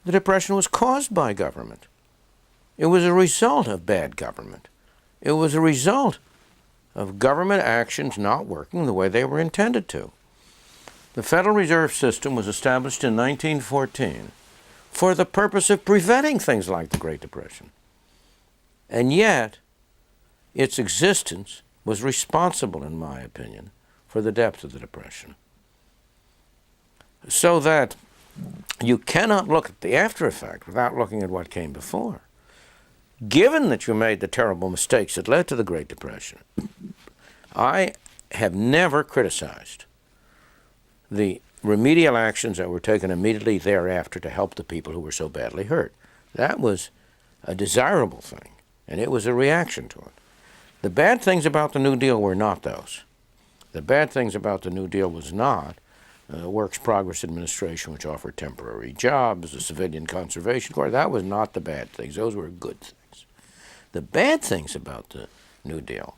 The Depression was caused by government. It was a result of bad government. It was a result of government actions not working the way they were intended to. The Federal Reserve System was established in 1914 for the purpose of preventing things like the Great Depression. And yet, its existence was responsible, in my opinion, for the depth of the Depression. So that you cannot look at the after effect without looking at what came before. Given that you made the terrible mistakes that led to the Great Depression, I have never criticized the remedial actions that were taken immediately thereafter to help the people who were so badly hurt. That was a desirable thing, and it was a reaction to it. The bad things about the New Deal were not those. The bad things about the New Deal was not Works Progress Administration, which offered temporary jobs, the Civilian Conservation Corps. That was not the bad things. Those were good things. The bad things about the New Deal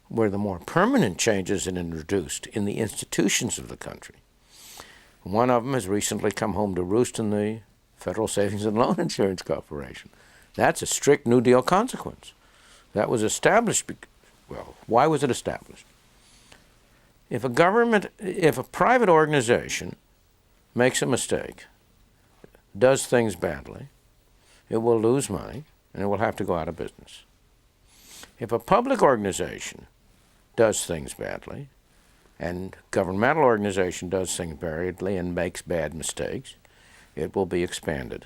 were the more permanent changes it introduced in the institutions of the country. One of them has recently come home to roost in the Federal Savings and Loan Insurance Corporation. That's a strict New Deal consequence. That was established. Well, why was it established? If a private organization makes a mistake, does things badly, it will lose money and it will have to go out of business. If a public organization does things badly and governmental organization does things badly and makes bad mistakes, it will be expanded.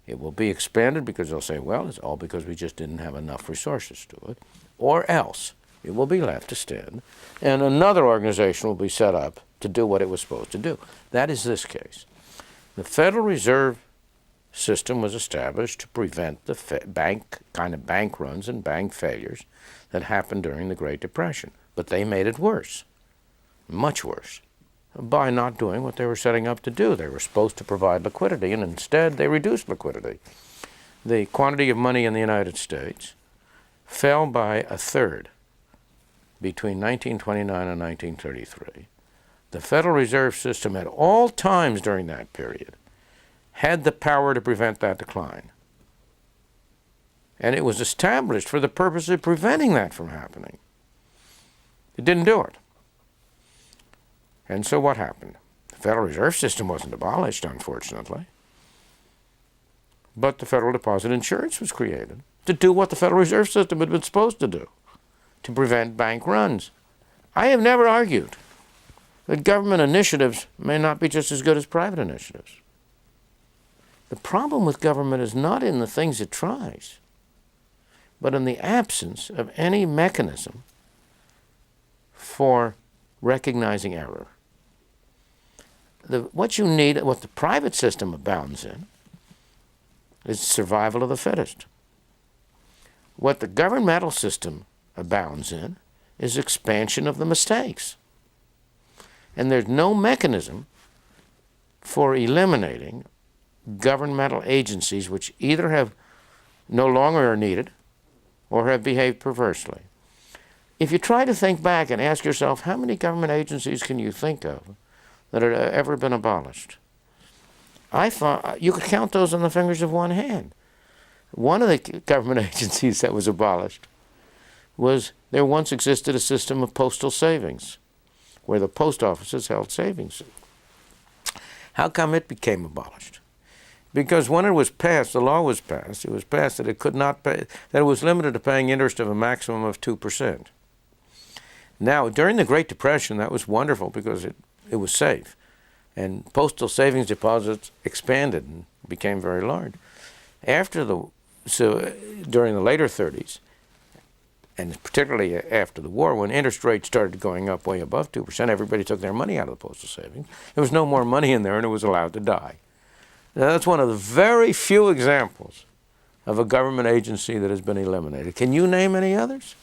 It will be expanded because they'll say, well, it's all because we just didn't have enough resources to it, or else it will be left to stand, and another organization will be set up to do what it was supposed to do. That is this case. The Federal Reserve System was established to prevent the bank runs and bank failures that happened during the Great Depression. But they made it worse, much worse, by not doing what they were setting up to do. They were supposed to provide liquidity, and instead they reduced liquidity. The quantity of money in the United States fell by a third between 1929 and 1933. The Federal Reserve System at all times during that period had the power to prevent that decline. And it was established for the purpose of preventing that from happening. It didn't do it. And so what happened? The Federal Reserve System wasn't abolished, unfortunately. But the Federal Deposit Insurance was created to do what the Federal Reserve System had been supposed to do, to prevent bank runs. I have never argued that government initiatives may not be just as good as private initiatives. The problem with government is not in the things it tries, but in the absence of any mechanism for recognizing error. What you need, what the private system abounds in, is survival of the fittest. What the governmental system abounds in is expansion of the mistakes. And there's no mechanism for eliminating governmental agencies which either have no longer are needed or have behaved perversely. If you try to think back and ask yourself, how many government agencies can you think of that have ever been abolished? I thought you could count those on the fingers of one hand. One of the government agencies that was abolished was there once existed a system of postal savings where the post offices held savings. How come it became abolished? Because when it was passed, the law was passed, it was passed that it could not pay, that it was limited to paying interest of a maximum of 2%. Now, during the Great Depression, that was wonderful because it was safe. And postal savings deposits expanded and became very large. During the later 30s, and particularly after the war, when interest rates started going up way above 2%, everybody took their money out of the postal savings. There was no more money in there, and it was allowed to die. Now, that's one of the very few examples of a government agency that has been eliminated. Can you name any others?